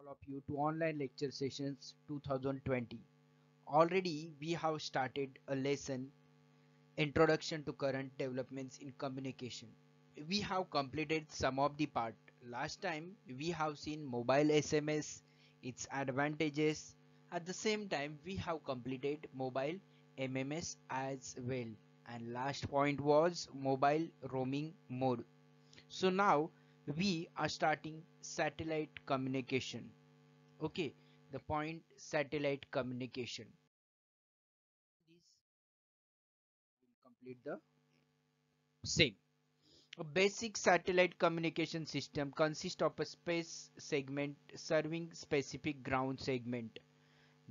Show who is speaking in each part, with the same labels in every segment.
Speaker 1: of you to online lecture sessions 2020. Already we have started a lesson introduction to current developments in communication. We have completed some of the part. Last time we have seen mobile SMS, its advantages. At the same time we have completed mobile MMS as well. And last point was mobile roaming mode. So now we are starting satellite communication. Okay, the point satellite communication. This will complete the same. A basic satellite communication system consists of a space segment serving specific ground segment.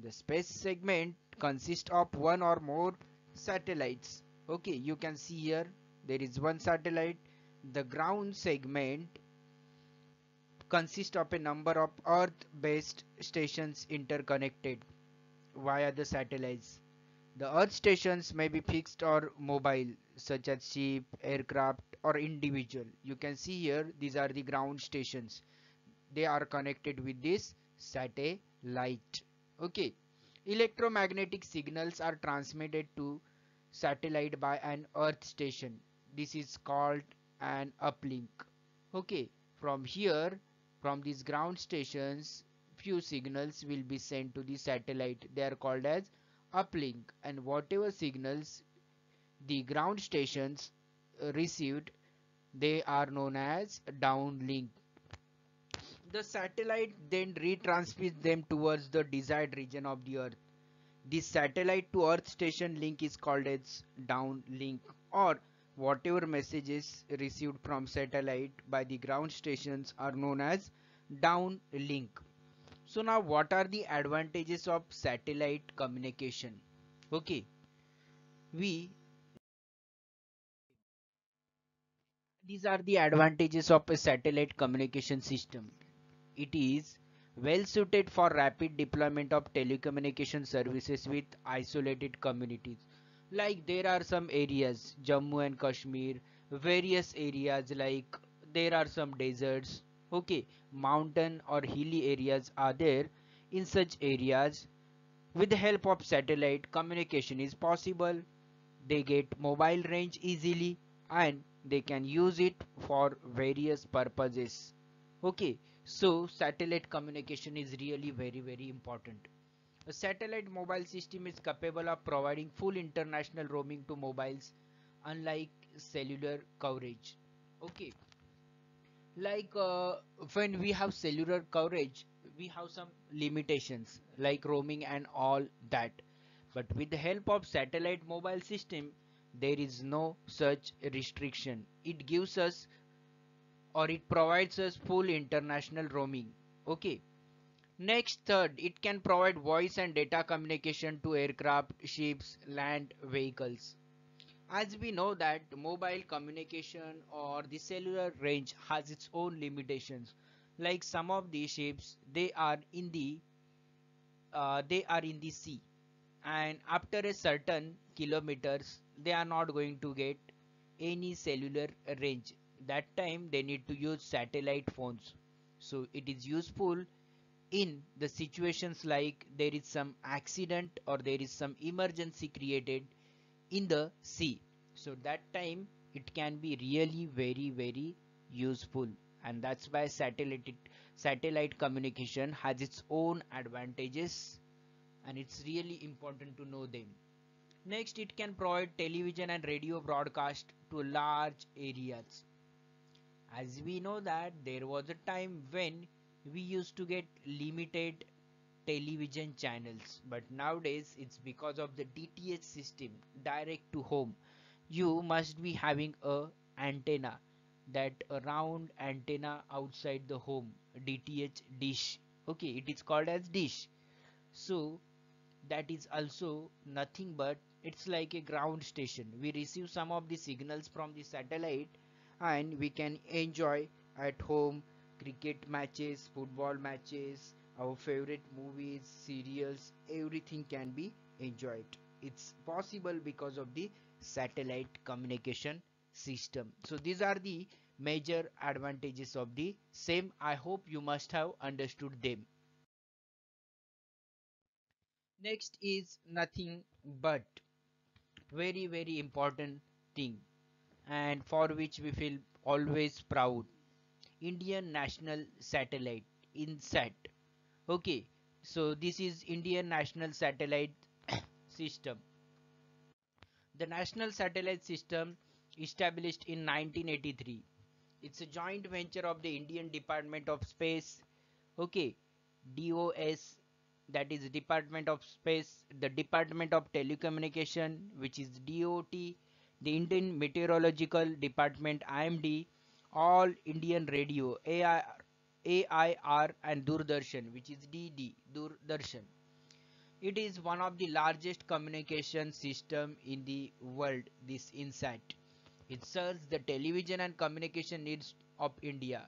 Speaker 1: The space segment consists of one or more satellites. Okay, you can see here there is one satellite. The ground segment consists of a number of earth-based stations interconnected via the satellites. The earth stations may be fixed or mobile, such as ship, aircraft, or individual. You can see here these are the ground stations. They are connected with this satellite. Okay. Electromagnetic signals are transmitted to satellite by an earth station. This is called an uplink. Okay. From here, from these ground stations, few signals will be sent to the satellite. They are called as uplink, and whatever signals the ground stations received, they are known as downlink. The satellite then retransmits them towards the desired region of the earth. This satellite to earth station link is called as downlink, or whatever messages received from satellite by the ground stations are known as downlink. So now what are the advantages of satellite communication? Okay, we these are the advantages of a satellite communication system. It is well suited for rapid deployment of telecommunication services with isolated communities. Like there are some areas, Jammu and Kashmir, various areas like there are some deserts, okay, mountain or hilly areas are there. In such areas, with the help of satellite, communication is possible. They get mobile range easily and they can use it for various purposes. Okay, so satellite communication is really very important. A satellite mobile system is capable of providing full international roaming to mobiles, unlike cellular coverage. Okay, like when we have cellular coverage, we have some limitations like roaming and all that, but with the help of satellite mobile system there is no such restriction. It gives us, or it provides us, full international roaming. Okay, next, third, it can provide voice and data communication to aircraft, ships, land vehicles. As we know that mobile communication or the cellular range has its own limitations. Like some of the ships, they are in the sea, and after a certain kilometers they are not going to get any cellular range. That time they need to use satellite phones. So it is useful in the situations like there is some accident or there is some emergency created in the sea. So that time it can be really very useful, and that's why satellite communication has its own advantages, and it's really important to know them. Next, it can provide television and radio broadcast to large areas. As we know that there was a time when we used to get limited television channels, but nowadays it's because of the DTH system, direct to home. You must be having a antenna, that a round antenna outside the home, DTH dish. Okay, it is called as dish. So that is also nothing but it's like a ground station. We receive some of the signals from the satellite and we can enjoy at home cricket matches, football matches, our favorite movies, serials, everything can be enjoyed. It's possible because of the satellite communication system. So these are the major advantages of the same. I hope you must have understood them. Next is nothing but very important thing, and for which we feel always proud. Indian National Satellite, INSAT. Okay, so this is Indian National Satellite System. The National Satellite System established in 1983. It's a joint venture of the Indian Department of Space, okay, DOS, that is Department of Space, the Department of Telecommunication, which is DOT, the Indian Meteorological Department, IMD, All Indian Radio, AIR, and Doordarshan, which is DD, Doordarshan. It is one of the largest communication system in the world, this INSAT. It serves the television and communication needs of India.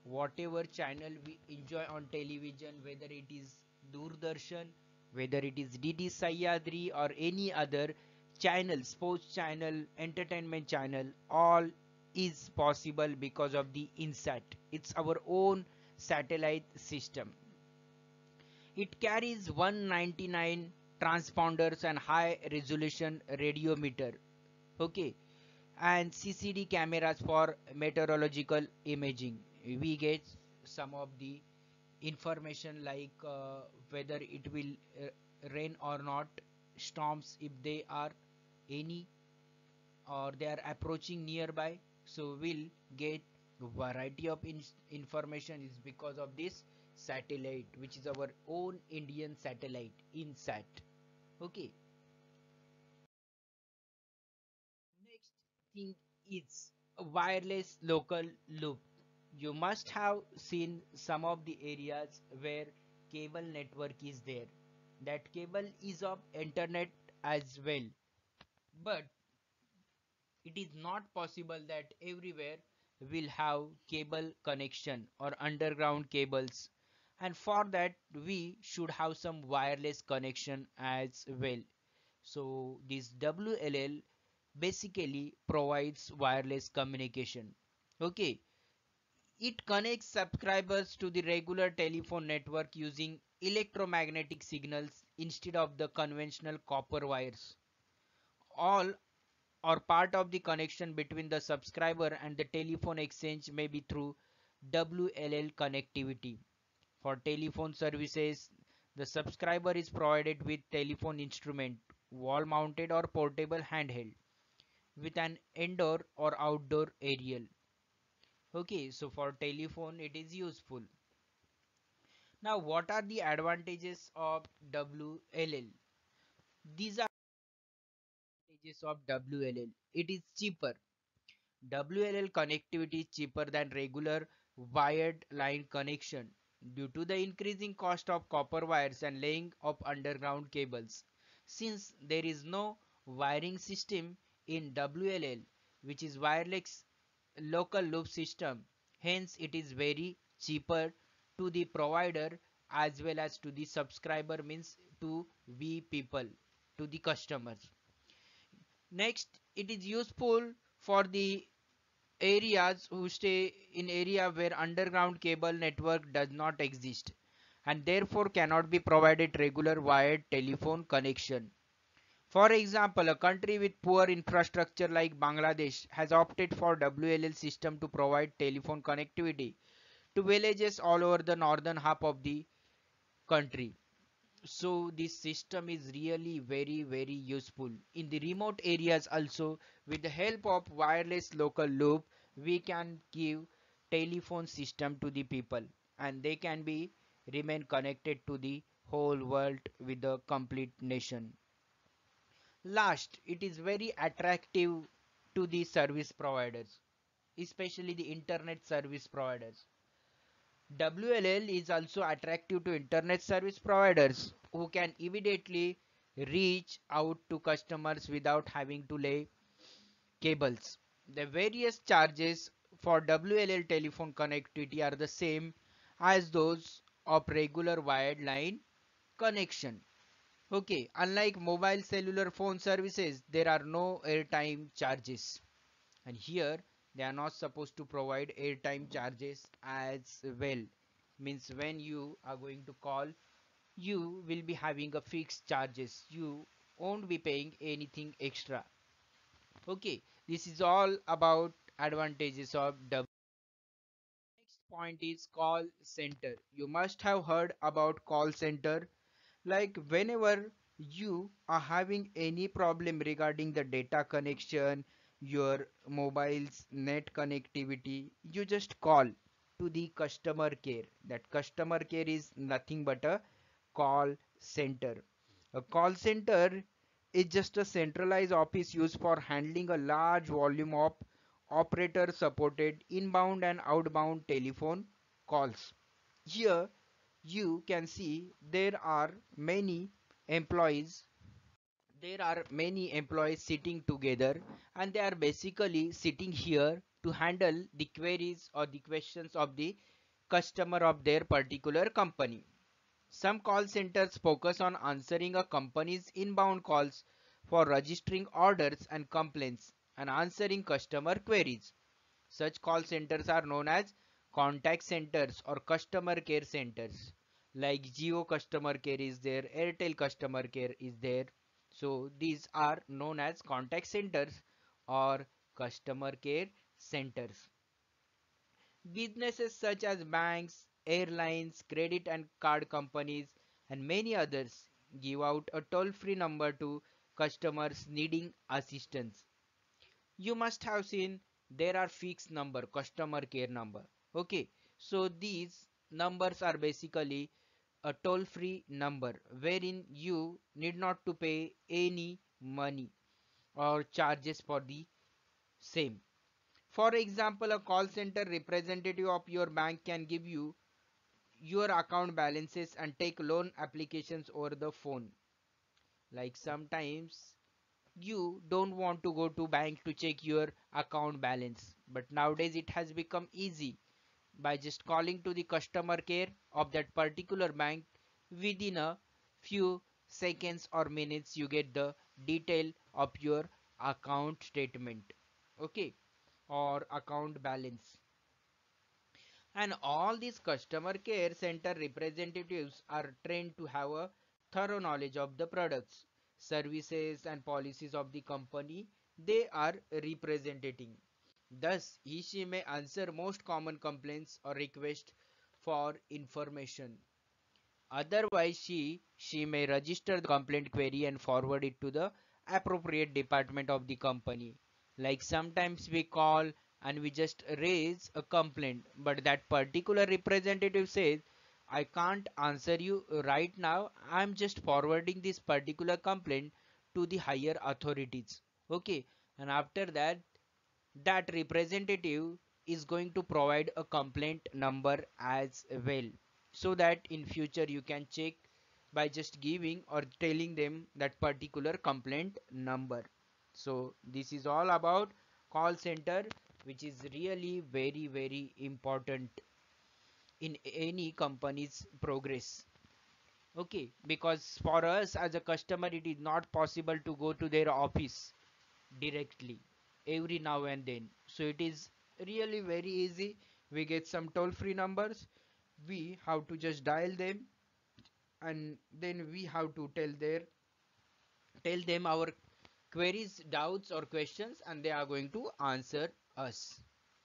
Speaker 1: Whatever channel we enjoy on television, whether it is Doordarshan, whether it is DD Sahyadri or any other channel, sports channel, entertainment channel, all is possible because of the INSAT. It's our own satellite system. It carries 199 transponders and high resolution radio meter. Okay, and CCD cameras for meteorological imaging. We get some of the information like whether it will rain or not, storms if they are any, or they are approaching nearby. So we'll get variety of information is because of this satellite, which is our own Indian satellite, INSAT. Okay. Next thing is a wireless local loop. You must have seen some of the areas where cable network is there. That cable is of internet as well. But it is not possible that everywhere will have cable connection or underground cables. And for that we should have some wireless connection as well. So this WLL basically provides wireless communication. Okay, it connects subscribers to the regular telephone network using electromagnetic signals instead of the conventional copper wires. All or part of the connection between the subscriber and the telephone exchange may be through WLL connectivity. For telephone services, the subscriber is provided with telephone instrument, wall mounted or portable handheld, with an indoor or outdoor aerial. Okay, so for telephone it is useful. Now what are the advantages of WLL? These are advantages of WLL. It is cheaper. WLL connectivity is cheaper than regular wired line connection due to the increasing cost of copper wires and laying of underground cables. Since there is no wiring system in WLL, which is wireless local loop system, hence it is very cheaper to the provider as well as to the subscriber, means to we people, to the customers. Next, it is useful for the areas who stay in area where underground cable network does not exist and therefore cannot be provided regular wired telephone connection. For example, a country with poor infrastructure like Bangladesh has opted for WLL system to provide telephone connectivity to villages all over the northern half of the country. So this system is really very useful in the remote areas also. With the help of wireless local loop, we can give telephone system to the people and they can be remain connected to the whole world with the complete nation. Last, it is very attractive to the service providers, especially the internet service providers. WLL is also attractive to internet service providers who can immediately reach out to customers without having to lay cables. The various charges for WLL telephone connectivity are the same as those of regular wired line connection. Okay, unlike mobile cellular phone services, there are no airtime charges. And here they are not supposed to provide airtime charges as well. Means when you are going to call you will be having a fixed charges. You won't be paying anything extra. Okay, this is all about advantages of W. Next point is call center. You must have heard about call center. Like whenever you are having any problem regarding the data connection, your mobile's net connectivity, you just call to the customer care. That customer care is nothing but a call center. A call center is just a centralized office used for handling a large volume of operator supported inbound and outbound telephone calls. Here you can see employees there are many employees sitting together, and they are basically sitting here to handle the queries or the questions of the customer of their particular company. Some call centers focus on answering a company's inbound calls for registering orders and complaints and answering customer queries. Such call centers are known as contact centers or customer care centers. Like Jio customer care is there, Airtel customer care is there. So these are known as contact centers or customer care centers. Businesses such as banks, airlines, credit and card companies, and many others give out a toll free number to customers needing assistance. You must have seen there are fixed number, customer care number. Okay, so these numbers are basically a toll free number wherein you need not to pay any money or charges for the same. For example, a call center representative of your bank can give you your account balances and take loan applications over the phone. Like sometimes you don't want to go to bank to check your account balance, but nowadays it has become easy by just calling to the customer care of that particular bank. Within a few seconds or minutes you get the detail of your account statement, okay, or account balance. And all these customer care center representatives are trained to have a thorough knowledge of the products, services, and policies of the company they are representing. Thus, he/she may answer most common complaints or requests for information. Otherwise, she may register the complaint query and forward it to the appropriate department of the company. Like sometimes we call and we just raise a complaint, but that particular representative says, I can't answer you right now. I'm just forwarding this particular complaint to the higher authorities. Okay, and after that, that representative is going to provide a complaint number as well, so that in future you can check by just giving or telling them that particular complaint number. So this is all about call center, which is really very important in any company's progress. Okay, because for us as a customer it is not possible to go to their office directly every now and then, so it is really very easy. We get some toll free numbers, we have to just dial them, and then we have to tell them our queries, doubts or questions, and they are going to answer us.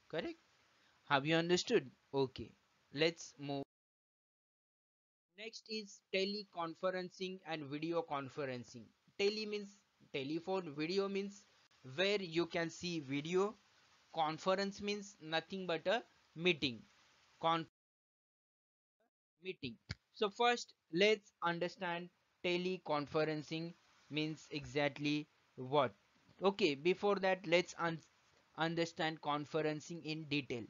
Speaker 1: Correct? Have you understood? Okay, let's move. Next is teleconferencing and video conferencing. Tele means telephone, video means where you can see video, conference means nothing but a meeting. Con Meeting. So first let's understand teleconferencing means exactly what. Okay, before that let's understand conferencing in detail.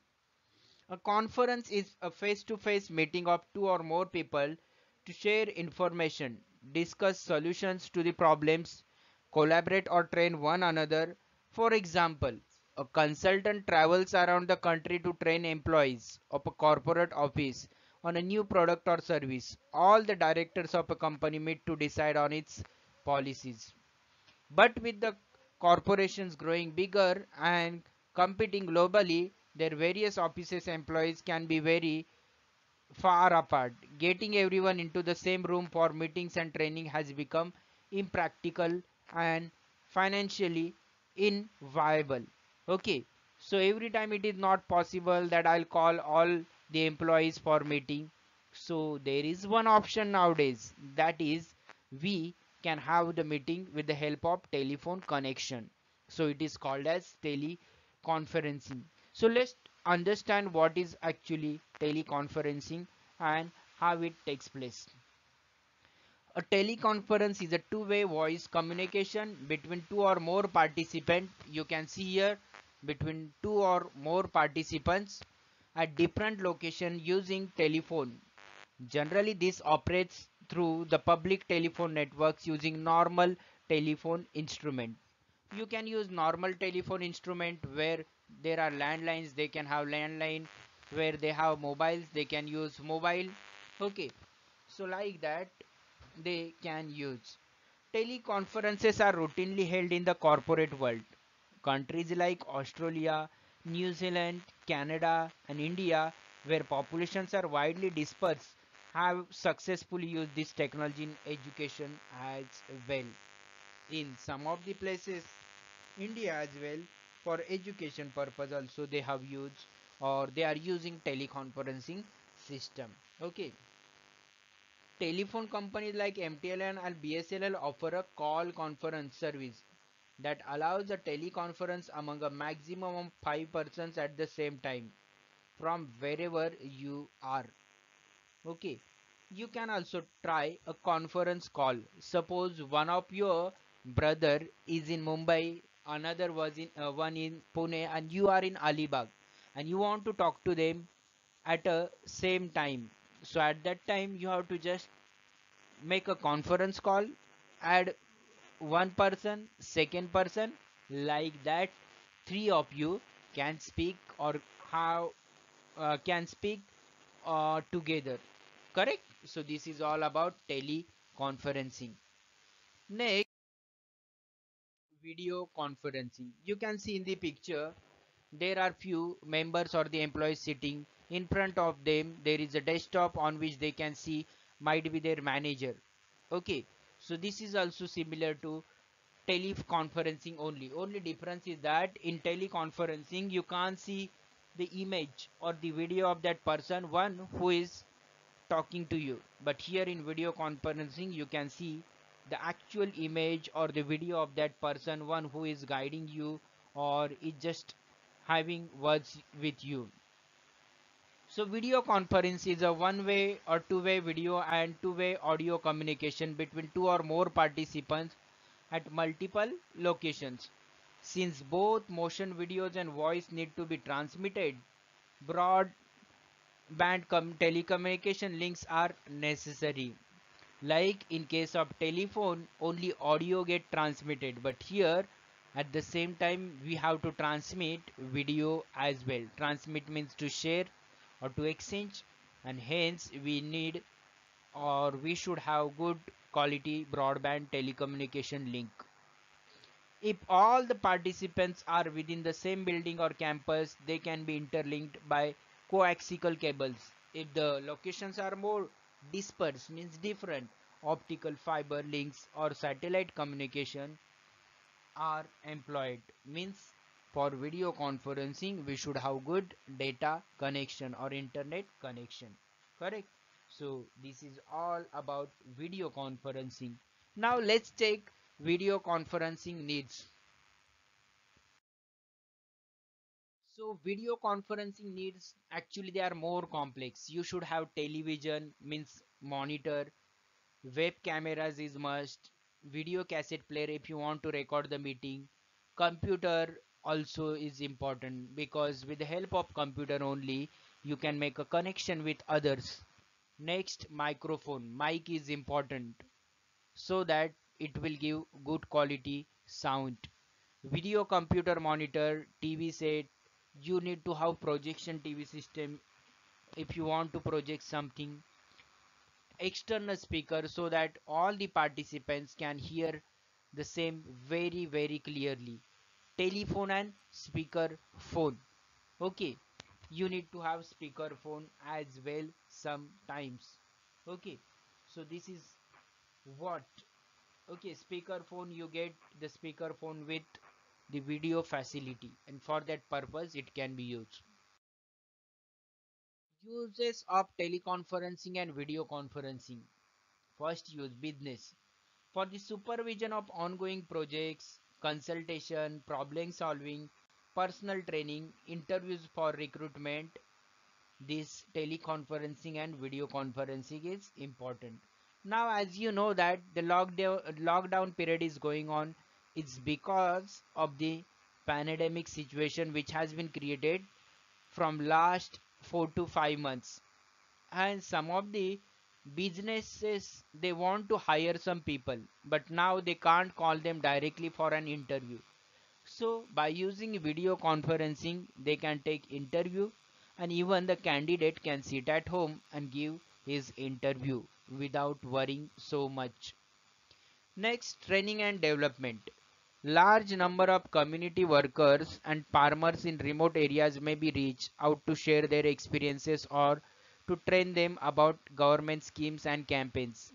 Speaker 1: A conference is a face-to-face meeting of two or more people to share information, discuss solutions to the problems, collaborate or train one another. For example, a consultant travels around the country to train employees of a corporate office on a new product or service. All the directors of a company meet to decide on its policies. But with the corporations growing bigger and competing globally, their various offices employees can be very far apart. Getting everyone into the same room for meetings and training has become impractical and financially inviable. Okay, so every time it is not possible that I'll call all the employees for meeting. So there is one option nowadays, that is we can have the meeting with the help of telephone connection. So it is called as teleconferencing. So let's understand what is actually teleconferencing and how it takes place. A teleconference is a two-way voice communication between two or more participants. You can see here, between two or more participants at different location using telephone. Generally, this operates through the public telephone networks using normal telephone instrument. You can use normal telephone instrument where there are landlines, they can have landline. Where they have mobiles, they can use mobile. Okay, so like that they can use. Teleconferences are routinely held in the corporate world. Countries like Australia, New Zealand, Canada, and India, where populations are widely dispersed, have successfully used this technology in education as well. In some of the places, India as well, for education purpose also they have used or they are using teleconferencing system. Okay, telephone companies like MTN and BSNL offer a call conference service that allows a teleconference among a maximum of 5 persons at the same time from wherever you are. Okay, you can also try a conference call. Suppose one of your brother is in Mumbai, another was in one in Pune, and you are in Alibag, and you want to talk to them at a same time. So at that time, you have to just make a conference call, add one person, second person, like that. Three of you can speak or how can speak together. Correct? So this is all about teleconferencing. Next, video conferencing. You can see in the picture there are few members or the employees sitting in front of them. There is a desktop on which they can see might be their manager. Okay, so this is also similar to teleconferencing. Only difference is that in teleconferencing you can't see the image or the video of that person one who is talking to you, but here in video conferencing you can see the actual image or the video of that person one who is guiding you or is just having words with you. So video conference is a one-way or two-way video and two-way audio communication between two or more participants at multiple locations. Since both motion videos and voice need to be transmitted, broadband telecommunication links are necessary. Like in case of telephone, only audio get transmitted, but here at the same time we have to transmit video as well. Transmit means to share or to exchange, and hence we need or we should have good quality broadband telecommunication link. If all the participants are within the same building or campus, they can be interlinked by coaxial cables. If the locations are more dispersed, means different, optical fiber links or satellite communication are employed. Means for video conferencing, we should have good data connection or internet connection. Correct? So this is all about video conferencing. Now let's take video conferencing needs. So video conferencing needs, actually they are more complex. You should have television, means monitor, web cameras is must, video cassette player if you want to record the meeting, computer also is important because with the help of computer only you can make a connection with others. Next, microphone, mic is important so that it will give good quality sound. Video computer monitor, TV set, you need to have projection TV system if you want to project something. External speaker so that all the participants can hear the same very clearly. Telephone and speaker phone. Okay, you need to have speaker phone as well sometimes. Okay, so this is what, okay, speaker phone, you get the speaker phone with the video facility, and for that purpose it can be used. Uses of teleconferencing and video conferencing. First use, business. For the supervision of ongoing projects, consultation, problem solving, personal training, interviews for recruitment, this teleconferencing and video conferencing is important. Now, as you know that the lockdown period is going on, it's because of the pandemic situation which has been created from last 4 to 5 months, and some of the businesses they want to hire some people, but now they can't call them directly for an interview. So by using video conferencing they can take interview, and even the candidate can sit at home and give his interview without worrying so much. Next, training and development. Large number of community workers and farmers in remote areas may be reached out to share their experiences or to train them about government schemes and campaigns.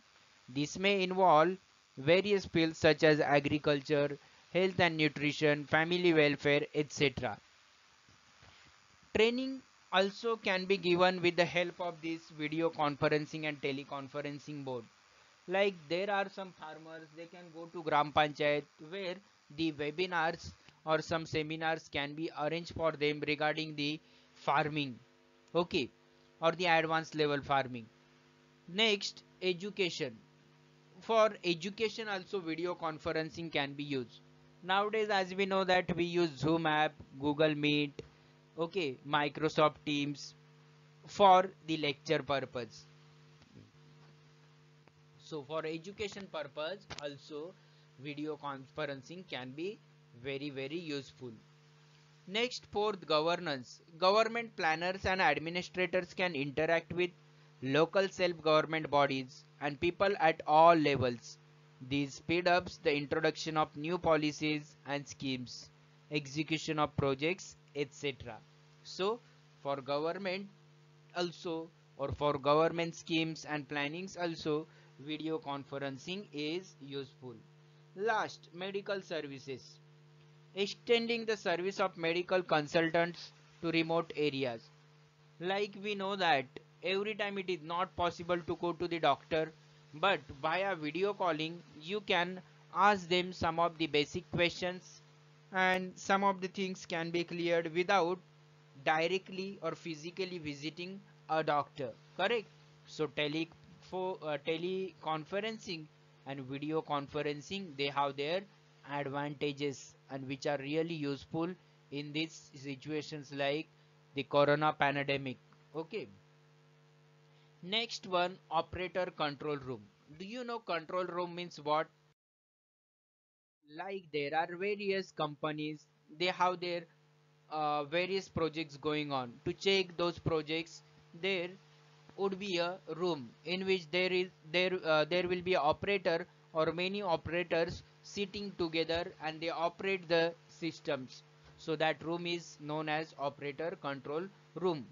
Speaker 1: This may involve various fields such as agriculture, health and nutrition, family welfare, etc. Training also can be given with the help of this video conferencing and teleconferencing board. Like there are some farmers, they can go to Gram Panchayat where the webinars or some seminars can be arranged for them regarding the farming, okay, or the advanced level farming. Next, education. For education also video conferencing can be used. Nowadays, as we know that we use Zoom app, Google Meet, okay, Microsoft Teams for the lecture purpose. So for education purpose also video conferencing can be very useful. Next, fourth, governance. Government planners and administrators can interact with local self-government bodies and people at all levels. This speed ups the introduction of new policies and schemes, execution of projects, etc. So for government also, or for government schemes and plannings also, video conferencing is useful. Last, medical services. Extending the service of medical consultants to remote areas. Like we know that every time it is not possible to go to the doctor, but via video calling you can ask them some of the basic questions, and some of the things can be cleared without directly or physically visiting a doctor, correct? So teleconferencing and video conferencing, they have their advantages and which are really useful in these situations like the corona pandemic. Okay, next one, operator control room. Do you know control room means what? Like there are various companies, they have their various projects going on. To check those projects, there would be a room in which there will be an operator or many operators sitting together and they operate the systems. So that room is known as operator control room.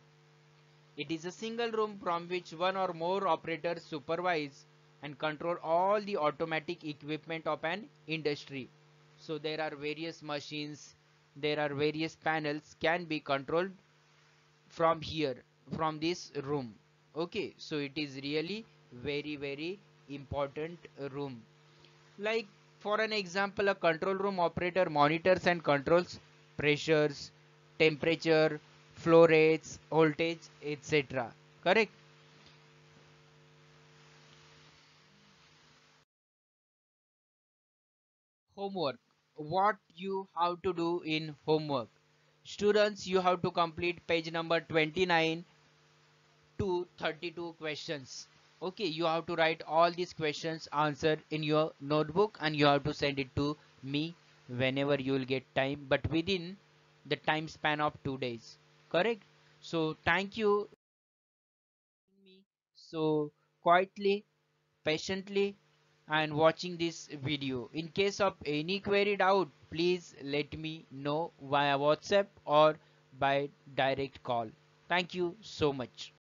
Speaker 1: It is a single room from which one or more operators supervise and control all the automatic equipment of an industry. So there are various machines, there are various panels can be controlled from here, from this room. Okay, so it is really very important room. Like for an example, a control room operator monitors and controls pressures, temperature, flow rates, voltage, etc. Correct? Homework. What you have to do in homework? Students, you have to complete page number 29 to 32 questions. Okay, you have to write all these questions answered in your notebook and you have to send it to me whenever you will get time, but within the time span of 2 days. Correct? So thank you me so quietly, patiently and watching this video. In case of any query doubt, please let me know via WhatsApp or by direct call. Thank you so much.